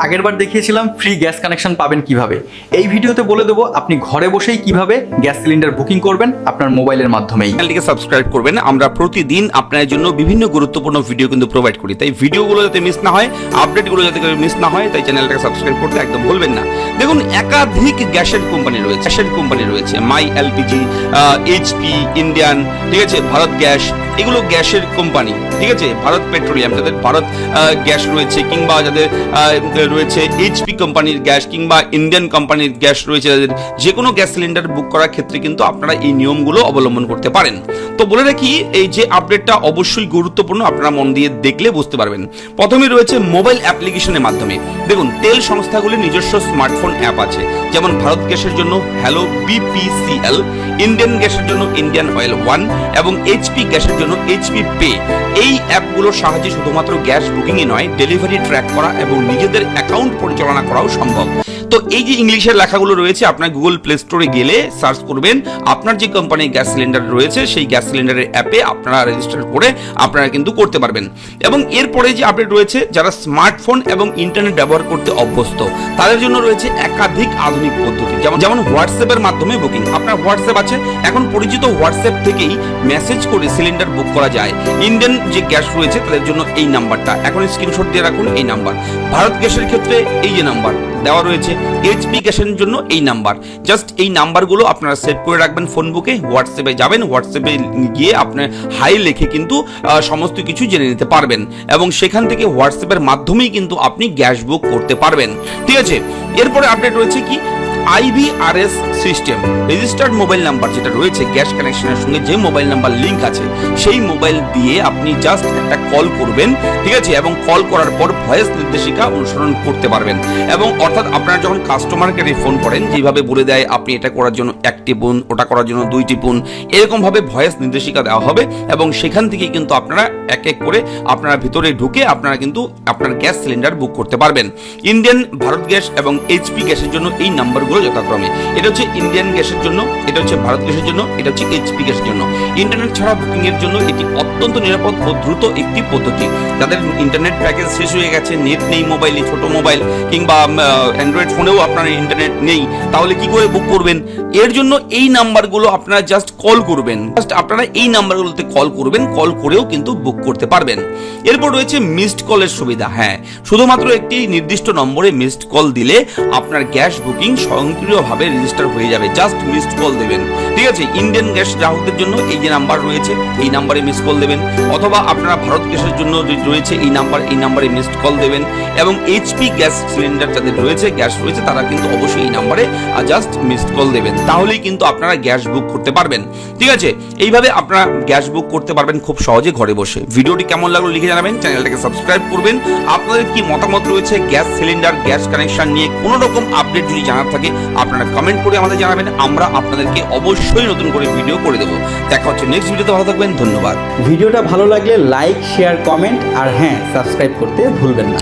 আগেরবার দেখিয়েছিলাম free gas connection পাবেন কিভাবে। এই ভিডিওতে বলে দেবো আপনি ঘরে বসেই কিভাবে গ্যাস সিলিন্ডার বুকিং করবেন আপনার মোবাইলের মাধ্যমেই। চ্যানেলটিকে সাবস্ক্রাইব করবেন। আমরা প্রতিদিন আপনার জন্য বিভিন্ন গুরুত্বপূর্ণ ভিডিও কিন্তু প্রোভাইড করি, তাই ভিডিওগুলো যাতে মিস না হয়, আপডেটগুলো যাতে মিস না হয়, তাই চ্যানেলটাকে সাবস্ক্রাইব করতে একদম ভুলবেন না। দেখুন, একাধিক গ্যাসের কোম্পানি রয়েছে, মাই এলপিজি, এইচপি, ইন্ডিয়ান, ঠিক আছে, ভারত গ্যাস, এগুলো গ্যাসের কোম্পানি, ঠিক আছে। ভারত পেট্রোলিয়াম, যাদের ভারত গ্যাস রয়েছে, কিংবা যাদের রয়েছে এইচপি কোম্পানির গ্যাস, কিংবা ইন্ডিয়ান কোম্পানির গ্যাস রয়েছে, যাদের যে কোনো গ্যাস সিলিন্ডার বুক করার ক্ষেত্রে কিন্তু আপনারা এই নিয়মগুলো অবলম্বন করতে পারেন। তো বলে রাখি, এই যে আপডেটটা অবশ্যই গুরুত্বপূর্ণ, আপনারা মন দিয়ে দেখলে বুঝতে পারবেন। প্রথমে রয়েছে মোবাইল অ্যাপ্লিকেশনের মাধ্যমে। দেখুন, তেল সংস্থাগুলির নিজস্ব স্মার্টফোন অ্যাপ আছে, যেমন ভারত গ্যাসের জন্য হ্যালো BPCL, ইন্ডিয়ান গ্যাসের জন্য ইন্ডিয়ান অয়েল 1 এবং এইচপি গ্যাসের জন্য এইচপি পে। এই অ্যাপগুলোর সাহায্যে শুধুমাত্র গ্যাস বুকিংই নয়, ডেলিভারি ট্র্যাক করা এবং নিজেদের অ্যাকাউন্ট পরিচালনা করাও সম্ভব। তো এই যে ইংলিশের লেখাগুলো রয়েছে, আপনার গুগল প্লে স্টোরে গেলে সার্চ করবেন, আপনার যে কোম্পানির গ্যাস সিলিন্ডার রয়েছে সেই গ্যাস সিলিন্ডারের অ্যাপে আপনারা রেজিস্টার করে আপনারা কিন্তু করতে পারবেন। এবং এরপরে যে আপডেট রয়েছে, যারা স্মার্টফোন এবং ইন্টারনেট ব্যবহার করতে অভ্যস্ত তাদের জন্য রয়েছে একাধিক আধুনিক পদ্ধতি, যেমন হোয়াটসঅ্যাপের মাধ্যমে বুকিং। আপনার হোয়াটসঅ্যাপ আছে, এখন পরিচিত হোয়াটসঅ্যাপ থেকেই মেসেজ করে সিলিন্ডার বুক করা যায়। ইন্ডিয়ান যে গ্যাস রয়েছে তাদের জন্য এই নাম্বারটা এখন স্ক্রিনশট দিয়ে রাখুন, এই নাম্বার। ভারত গ্যাসের ক্ষেত্রে এই যে নাম্বার দেওয়া রয়েছে, এইচপি গ্যাসের জন্য এই নাম্বার। জাস্ট এই নাম্বারগুলো আপনারা সেভ করে রাখবেন ফোন বুকে, হোয়াটসঅ্যাপে যাবেন, হোয়াটসঅ্যাপে গিয়ে আপনার হাই লিখে কিন্তু সমস্ত কিছু জেনে নিতে পারবেন এবং সেখান থেকে হোয়াটসঅ্যাপের মাধ্যমেই কিন্তু আপনি গ্যাস বুক করতে পারবেন, ঠিক আছে। এরপরে আপডেট রয়েছে কি, IVRS system, registered mobile number যেটা রয়েছে গ্যাস কানেকশনের সঙ্গে, যে মোবাইল নাম্বার লিঙ্ক আছে সেই মোবাইল দিয়ে আপনি জাস্ট একটা কল করবেন, ঠিক আছে, এবং কল করার পর ভয়েস নির্দেশিকা অনুসরণ করতে পারবেন। এবং অর্থাৎ আপনারা যখন কাস্টমার কেয়ারে ফোন করেন, যেভাবে বলে দেয় আপনি এটা করার জন্য 1 টিপুন, ওটা করার জন্য 2 টিপুন, এরকম ভাবে ভয়েস নির্দেশিকা দেওয়া হবে এবং সেখান থেকে কিন্তু আপনারা এক এক করে আপনারা ভিতরে ঢুকে আপনারা কিন্তু আপনার গ্যাস সিলিন্ডার বুক করতে পারবেন। ইন্ডিয়ান, ভারত গ্যাস এবং এইচপি গ্যাসের জন্য এই নাম্বারগুলো যথাক্রমে, এটা হচ্ছে ইন্ডিয়ান গ্যাসের জন্য, এটা হচ্ছে ভারত গ্যাসের জন্য, এটা হচ্ছে এইচপি গ্যাসের জন্য। ইন্টারনেট ছাড়া বুকিং এর জন্য এটি অত্যন্ত নিরাপদ ও দ্রুত একটি পদ্ধতি। যাদের ইন্টারনেট প্যাকেজ শেষ হয়ে গেছে, নেট নেই মোবাইলে, ছোট মোবাইল কিংবা অ্যান্ড্রয়েড ফোনেও আপনার ইন্টারনেট নেই, তাহলে কি করে বুক করবেন? এর জন্য এই নাম্বারগুলো আপনারা জাস্ট কল করবেন, জাস্ট আপনারা এই নাম্বারগুলোতে কল করবেন, কল করেও কিন্তু বুক করতে পারবেন। এরপর রয়েছে মিসড কলের সুবিধা। হ্যাঁ, শুধুমাত্র একটি নির্দিষ্ট নম্বরে মিসড কল দিলে আপনার গ্যাস বুকিং স্বয়ংক্রিয়ভাবে রেজিস্টার হয়ে যাবে, জাস্ট মিসড কল দেবেন, ঠিক আছে। ইন্ডিয়ান গ্যাস গ্রাহকদের জন্য এই যে নাম্বার রয়েছে এই নাম্বারে মিসড কল দেবেন, অথবা আপনারা ভারত গ্যাসের জন্য রয়েছে এই নাম্বারে মিসড কল দেবেন। এবং এইচপি গ্যাস সিলিন্ডার যাদের রয়েছে, গ্যাস রয়েছে, তারা কিন্তু অবশ্যই এই নাম্বারে জাস্ট মিসড কল দেবেন, তাহলেই কিন্তু আপনারা গ্যাস বুক করতে পারবেন, ঠিক আছে। এইভাবে আপনারা গ্যাস বুক করতে পারবেন খুব সহজে ঘরে বসে। ভিডিওটি কেমন লাগলো লিখে জানাবেন, চ্যানেলটাকে সাবস্ক্রাইব করবেন। আপনাদের কি মতামত রয়েছে গ্যাস সিলিন্ডার, গ্যাস কানেকশন নিয়ে কোনো রকম আপডেট যদি জানার থাকে আপনারা কমেন্ট করে আমাদের জানাবেন, আমরা আপনাদেরকে অবশ্যই নতুন করে ভিডিও করে দেবো। দেখা হচ্ছে নেক্সট ভিডিওতে, ভালো থাকবেন, ধন্যবাদ। ভিডিওটা ভালো লাগলে লাইক, শেয়ার, কমেন্ট আর হ্যাঁ, সাবস্ক্রাইব করতে ভুলবেন না।